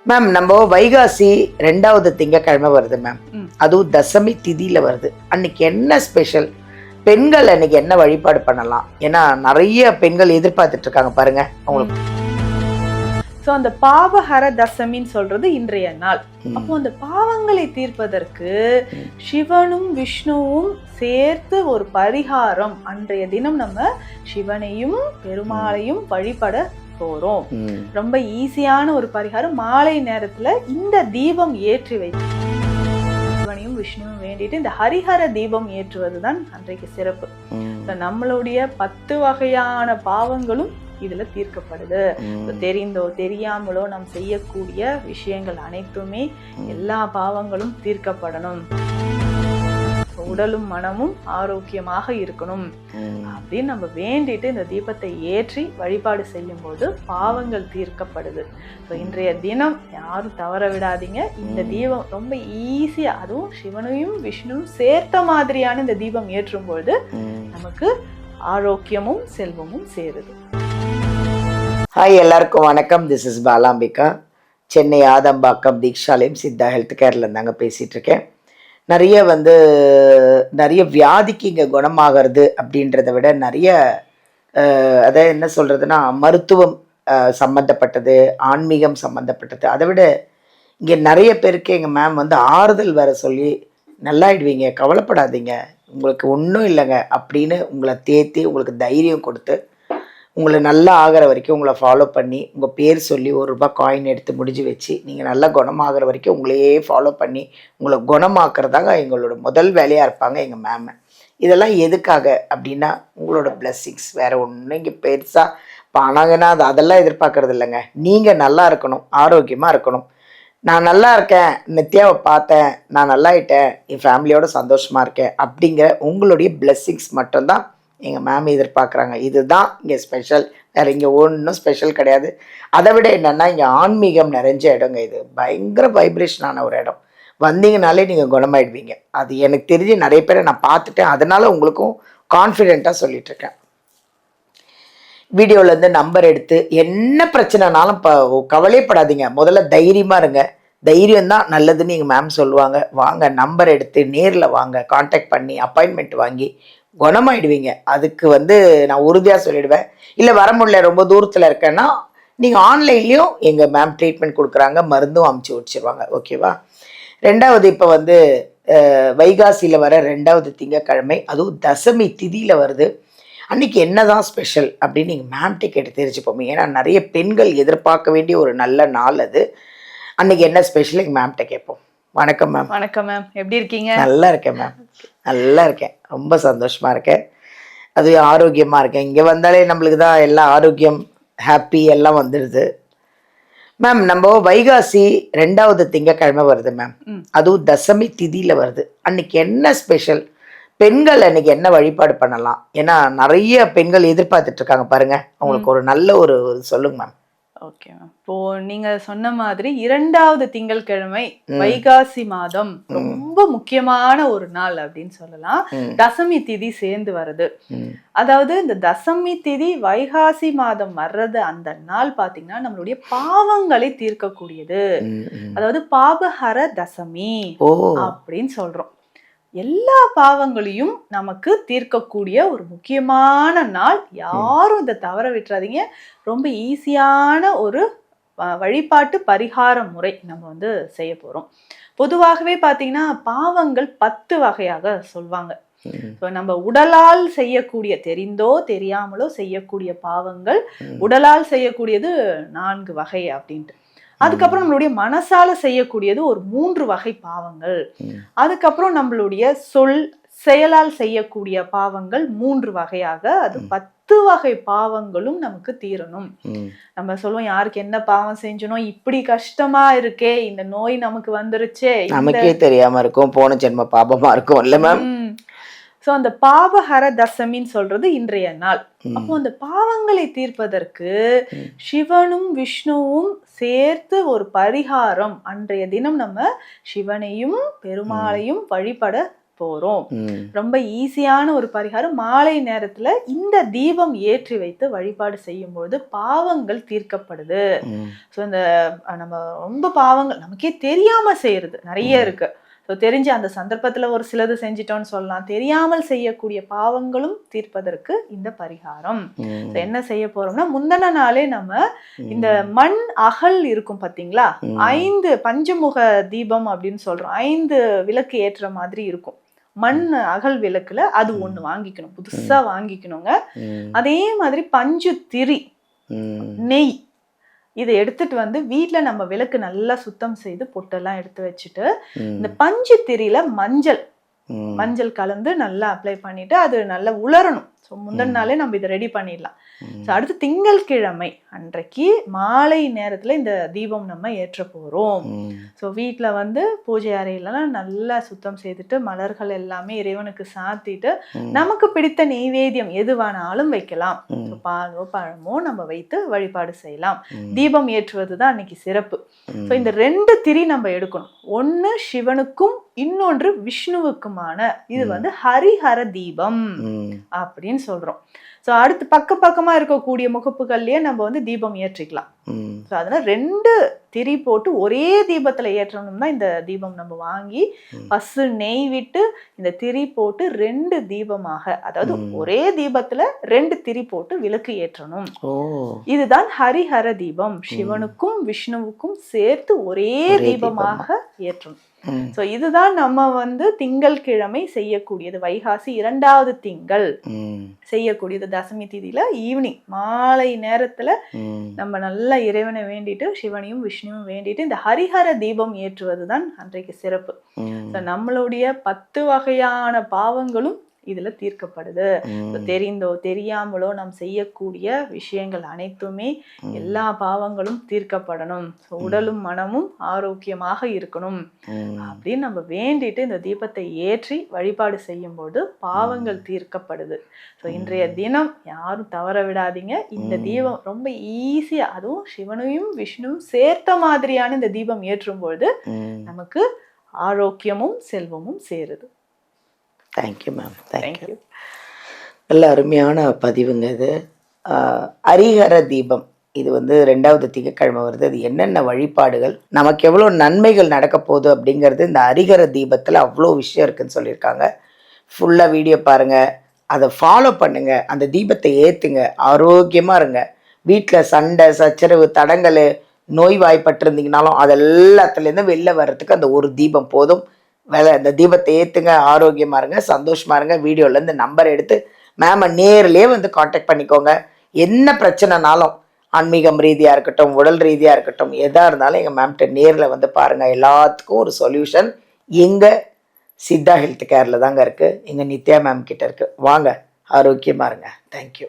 Ma'am நம்ம வைகாசி 2வது திங்கக்கிழமை வருது மேம். அதுவும் தசமி திதியில வருது. அன்னைக்கு என்ன ஸ்பெஷல்? பெண்கள் அன்னைக்கு என்ன வழிபாடு பண்ணலாம்? ஏன்னா நிறைய பெண்கள் எதிர்பார்த்துட்டு இருக்காங்க பாருங்க அவங்களுக்கு. ஸோ அந்த பாவஹர தசமின்னு சொல்றது இன்றைய நாள். அப்போ அந்த பாவங்களை தீர்ப்பதற்கு சிவனும் விஷ்ணுவும் சேர்த்து ஒரு பரிகாரம். அன்றைய தினம் நம்ம சிவனையும் பெருமாளையும் வழிபட போறோம். ரொம்ப ஈஸியான ஒரு பரிகாரம். மாலை நேரத்துல இந்த தீபம் ஏற்றி வைத்து சிவனையும் விஷ்ணுவும் வேண்டிட்டு இந்த ஹரிஹர தீபம் ஏற்றுவதுதான் அன்றைக்கு சிறப்பு. நம்மளுடைய 10 வகையான பாவங்களும் இதுல தீர்க்கப்படுது. தெரிந்தோ தெரியாமலோ நாம் செய்யக்கூடிய விஷயங்கள் அனைத்துமே எல்லா பாவங்களும் தீர்க்கப்படணும். உடலும் மனமும் ஆரோக்கியமாக இருக்கணும் அப்படின்னு நம்ம வேண்டிட்டு இந்த தீபத்தை ஏற்றி வழிபாடு செய்யும் போது பாவங்கள் தீர்க்கப்படுது. இன்றைய தினம் யாரும் தவற விடாதீங்க. இந்த தீபம் ரொம்ப ஈஸியா, அதுவும் சிவனையும் விஷ்ணுவும் சேர்த்த மாதிரியான இந்த தீபம் ஏற்றும் பொழுது நமக்கு ஆரோக்கியமும் செல்வமும் சேருது. ஹாய், எல்லாருக்கும் வணக்கம். This is Balambika. Chennai Adambakkam Deekshalayam Siddha health கேர்ல இருந்தாங்க பேசிட்டு இருக்கேன். நிறைய வியாதிக்கு இங்கே குணமாகிறது அப்படின்றத விட நிறைய அதை என்ன சொல்கிறதுனா மருத்துவம் சம்மந்தப்பட்டது, ஆன்மீகம் சம்மந்தப்பட்டது. அதை விட இங்கே நிறைய பேருக்கு எங்கள் மேம் ஆறுதல் வர சொல்லி நல்லாயிடுவீங்க, கவலைப்படாதீங்க, உங்களுக்கு ஒன்றும் இல்லைங்க அப்படின்னு உங்களை தேத்தி உங்களுக்கு தைரியம் கொடுத்து உங்களை நல்லா ஆகிற வரைக்கும் உங்களை ஃபாலோ பண்ணி உங்கள் பேர் சொல்லி ₹1 காயின் எடுத்து முடிஞ்சு வச்சு நீங்கள் நல்லா குணமாகிற வரைக்கும் உங்களையே ஃபாலோ பண்ணி உங்களை குணமாக்குறதாங்க எங்களோட முதல் வேலையாக இருப்பாங்க எங்கள் மேம். இதெல்லாம் எதுக்காக அப்படின்னா உங்களோட பிளெஸ்ஸிங்ஸ், வேறு ஒன்றும் இங்கே பெருசாக பணங்கன்னா அதெல்லாம் எதிர்பார்க்கறது இல்லைங்க. நீங்கள் நல்லா இருக்கணும், ஆரோக்கியமாக இருக்கணும். நான் நல்லா இருக்கேன், நித்யாவை பார்த்தேன், நான் நல்லாயிட்டேன், என் ஃபேமிலியோட சந்தோஷமாக இருக்கேன் அப்படிங்கிற உங்களுடைய பிளெஸ்ஸிங்ஸ் மட்டும்தான் எங்கள் மேம் எதிர்பார்க்குறாங்க. இதுதான் இங்கே ஸ்பெஷல். வேறு இங்கே ஒன்றும் ஸ்பெஷல் கிடையாது. அதை விட என்னென்னா இங்கே ஆன்மீகம் நிறைஞ்ச இடங்க. இது பயங்கர வைப்ரேஷனான ஒரு இடம். வந்தீங்கனாலே நீங்கள் குணமாயிடுவீங்க. அது எனக்கு தெரிஞ்சு நிறைய பேரை நான் பார்த்துட்டேன். அதனால் உங்களுக்கும் கான்ஃபிடெண்ட்டாக சொல்லிகிட்ருக்கேன். வீடியோவிலேருந்து நம்பர் எடுத்து என்ன பிரச்சனைனாலும் கவலைப்படாதீங்க. முதல்ல தைரியமாக இருங்க. தைரியம்தான் நல்லதுன்னு எங்கள் மேம் சொல்லுவாங்க. வாங்க, நம்பர் எடுத்து நேரில் வாங்க, கான்டாக்ட் பண்ணி அப்பாயின்மெண்ட் வாங்கி குணமாயிடுவீங்க. அதுக்கு நான் உறுதியாக சொல்லிடுவேன். இல்லை வர முடியல, ரொம்ப தூரத்தில் இருக்கேன்னா நீங்கள் ஆன்லைன்லேயும் எங்கள் மேம் ட்ரீட்மெண்ட் கொடுக்குறாங்க, மருந்தும் அமுச்சு வச்சுருவாங்க. ஓகேவா? 2வது இப்போ வைகாசியில் வர 2வது திங்கக்கிழமை, அதுவும் தசமி திதியில் வருது. அன்றைக்கி என்ன தான் ஸ்பெஷல் அப்படின்னு நீங்கள் மேம்கிட்ட கேட்டு தெரிஞ்சுப்போம். ஏன்னா நிறைய பெண்கள் எதிர்பார்க்க வேண்டிய ஒரு நல்ல நாள் அது. அன்றைக்கி என்ன ஸ்பெஷல் எங்கள் மேம்கிட்ட கேட்போம். வணக்கம் மேம். வணக்கம் மேம், எப்படி இருக்கீங்க? நல்லா இருக்கேன் மேம், நல்லா இருக்கேன், ரொம்ப சந்தோஷமாக இருக்கேன், அது ஆரோக்கியமாக இருக்கேன். இங்கே வந்தாலே நம்மளுக்கு தான் எல்லாம் ஆரோக்கியம், ஹாப்பி எல்லாம் வந்துடுது. மேம் நம்ம வைகாசி 2வது திங்கக்கிழமை வருது மேம். அதுவும் தசமி திதியில் வருது. அன்னைக்கு என்ன ஸ்பெஷல்? பெண்கள் அன்னைக்கு என்ன வழிபாடு பண்ணலாம்? ஏன்னா நிறைய பெண்கள் எதிர்பார்த்துட்டு இருக்காங்க பாருங்க, அவங்களுக்கு ஒரு நல்ல ஒரு சொல்லுங்க மேம். Okay ma'am. இப்போ நீங்க சொன்ன மாதிரி 2வது திங்கட்கிழமை வைகாசி மாதம் ரொம்ப முக்கியமான ஒரு நாள் அப்படின்னு சொல்லலாம். தசமி திதி சேர்ந்து வருது. அதாவது இந்த தசமி திதி வைகாசி மாதம் வர்றது அந்த நாள் பாத்தீங்கன்னா நம்மளுடைய பாவங்களை தீர்க்கக்கூடியது. அதாவது பாபஹர தசமி அப்படின்னு சொல்றோம். எல்லா பாவங்களையும் நமக்கு தீர்க்கக்கூடிய ஒரு முக்கியமான நாள். யாரும் இதை தவற விட்டுறாதீங்க. ரொம்ப ஈஸியான ஒரு வழிபாட்டு பரிகார முறை நம்ம செய்ய போறோம். பொதுவாகவே பார்த்தீங்கன்னா பாவங்கள் 10 வகையாக சொல்வாங்க. நம்ம உடலால் செய்யக்கூடிய, தெரிந்தோ தெரியாமலோ செய்யக்கூடிய பாவங்கள், உடலால் செய்யக்கூடியது 4 வகை அப்படின்ட்டு. அதுக்கப்புறம் நம்மளுடைய மனசால செய்யக்கூடியது ஒரு 3 வகை பாவங்கள். அதுக்கப்புறம் நம்மளுடைய செயலால் செய்யக்கூடிய பாவங்கள் 3 வகையாக, அது 10 வகை பாவங்களும் நமக்கு தீரணும். நம்ம சொல்லுவோம், யாருக்கு என்ன பாவம் செஞ்சனோ, இப்படி கஷ்டமா இருக்கே, இந்த நோய் நமக்கு வந்துருச்சே, நமக்கே தெரியாம இருக்கும், போன ஜென்ம பாபமா இருக்கும் இல்ல மேம். ஸோ அந்த பாவஹர தசமின்னு சொல்றது இன்றைய நாள். அப்போ அந்த பாவங்களை தீர்ப்பதற்கு சிவனும் விஷ்ணுவும் சேர்த்து ஒரு பரிகாரம். அன்றைய தினம் நம்ம சிவனையும் பெருமாளையும் வழிபட போறோம். ரொம்ப ஈஸியான ஒரு பரிகாரம். மாலை நேரத்துல இந்த தீபம் ஏற்றி வைத்து வழிபாடு செய்யும்போது பாவங்கள் தீர்க்கப்படுது. ஸோ இந்த நம்ம ரொம்ப பாவங்கள் நமக்கே தெரியாம செய்யறது நிறைய இருக்கு. ஸோ தெரிஞ்சு அந்த சந்தர்ப்பத்துல ஒரு சிலது செஞ்சிட்டோம்னு சொல்லலாம். தெரியாமல் செய்யக்கூடிய பாவங்களும் தீர்ப்பதற்கு இந்த பரிகாரம். என்ன செய்ய போறோம்னா, முந்தின நாளே நம்ம இந்த மண் அகல் இருக்கும் பாத்தீங்களா, 5 பஞ்சமுக தீபம் அப்படின்னு சொல்றோம். 5 விளக்கு ஏற்ற மாதிரி இருக்கும். மண் அகல் விளக்குல அது ஒண்ணு வாங்கிக்கணும், புதுசா வாங்கிக்கணுங்க. அதே மாதிரி பஞ்சு திரி, நெய் இதை எடுத்துட்டு வந்து வீட்டுல நம்ம விளக்கு நல்லா சுத்தம் செய்து பொட்டெல்லாம் எடுத்து வச்சுட்டு, இந்த பஞ்சு திரியில மஞ்சள் கலந்து நல்லா அப்ளை பண்ணிட்டு அது நல்லா உலரணும். ஸோ முந்தின நாளே நம்ம இதை ரெடி பண்ணிடலாம். ஸோ அடுத்து திங்கட்கிழமை அன்றைக்கு மாலை நேரத்துல இந்த தீபம் நம்ம ஏற்ற போறோம். ஸோ வீட்டில் வந்து பூஜை அறையிலலாம் நல்லா சுத்தம் செய்துட்டு மலர்கள் எல்லாமே இறைவனுக்கு சாத்திட்டு நமக்கு பிடித்த நெய்வேத்தியம் எதுவானாலும் வைக்கலாம். பாலோ பழமோ நம்ம வைத்து வழிபாடு செய்யலாம். தீபம் ஏற்றுவதுதான் அன்னைக்கு சிறப்பு. ஸோ இந்த 2 திரி நம்ம எடுக்கணும். ஒன்று சிவனுக்கும் இன்னொன்று விஷ்ணுவுக்குமான. இது வந்து ஹரிஹர தீபம் அப்படின்னு சொல்றோம். ஸோ அடுத்து பக்கமா இருக்கக்கூடிய முகப்புகள்லயே நம்ம வந்து தீபம் ஏற்றிக்கலாம். ஸோ அதனால 2 திரி போட்டு ஒரே தீபத்துல ஏற்றணும் தான் இந்த தீபம் நம்ம வாங்கி பசு நெய் விட்டு இந்த திரி போட்டு 2 தீபமாக, அதாவது ஒரே தீபத்துல 2 திரி போட்டு விளக்கு ஏற்றணும். இதுதான் ஹரிஹர தீபம். சிவனுக்கும் விஷ்ணுவுக்கும் சேர்த்து ஒரே தீபமாக ஏற்றணும். சோ இதுதான் நம்ம வந்து திங்கட்கிழமை செய்யக்கூடியது. வைகாசி 2வது திங்கள் செய்யக்கூடியது. தசமி திதியில ஈவினிங் மாலை நேரத்துல நம்ம நல்ல இறைவனை வேண்டிட்டு சிவனையும் விஷ்ணுவும் வேண்டிட்டு இந்த ஹரிஹர தீபம் ஏற்றுவதுதான் அன்றைக்கு சிறப்பு. நம்மளுடைய 10 வகையான பாவங்களும் இதுல தீர்க்கப்படுது. தெரிந்தோ தெரியாமலோ நாம் செய்யக்கூடிய விஷயங்கள் அனைத்துமே எல்லா பாவங்களும் தீர்க்கப்படணும். உடலும் மனமும் ஆரோக்கியமாக இருக்கணும் அப்படின்னு நம்ம வேண்டிட்டு இந்த தீபத்தை ஏற்றி வழிபாடு செய்யும் போது பாவங்கள் தீர்க்கப்படுது. ஸோ இன்றைய தினம் யாரும் தவற விடாதீங்க. இந்த தீபம் ரொம்ப ஈஸியா, அதுவும் சிவனையும் விஷ்ணுவும் சேர்த்த மாதிரியான இந்த தீபம் ஏற்றும் பொழுது நமக்கு ஆரோக்கியமும் செல்வமும் சேருது. Thank you ma'am, thank you. நல்ல அருமையான பதிவுங்க இது. ஹரிஹர தீபம் இது வந்து 2வது திங்கட்கிழமை வருது. அது என்னென்ன வழிபாடுகள், நமக்கு எவ்வளோ நன்மைகள் நடக்க போகுது அப்படிங்கிறது இந்த ஹரிஹர தீபத்தில் அவ்வளோ விஷயம் இருக்குன்னு சொல்லியிருக்காங்க. ஃபுல்லாக வீடியோ பாருங்கள், அதை ஃபாலோ பண்ணுங்கள், அந்த தீபத்தை ஏற்றுங்க, ஆரோக்கியமாக இருங்க. வீட்டில் சண்டை சச்சரவு தடங்கள் நோய்வாய்ப்பட்டிருந்தீங்கனாலும் அதெல்லாத்துலேருந்து வெளில வர்றதுக்கு அந்த ஒரு தீபம் போதும். அந்த தீபத்தை ஏற்றுங்க, ஆரோக்கியமாக இருங்க, சந்தோஷமாக இருங்க. வீடியோலேருந்து நம்பர் எடுத்து மேமை நேர்லேயே வந்து காண்டாக்ட் பண்ணிக்கோங்க. என்ன பிரச்சனைனாலும் ஆன்மீகம் ரீதியாக இருக்கட்டும், உடல் ரீதியாக இருக்கட்டும், எதாக இருந்தாலும் எங்கள் மேம்கிட்ட நேரில் வந்து பாருங்கள். எல்லாத்துக்கும் ஒரு சொல்யூஷன் எங்கள் சித்தா ஹெல்த் கேரில் தாங்க இருக்குது. எங்கள் நித்யா மேம் கிட்ட இருக்குது. வாங்க, ஆரோக்கியமாக இருங்க. தேங்க்யூ.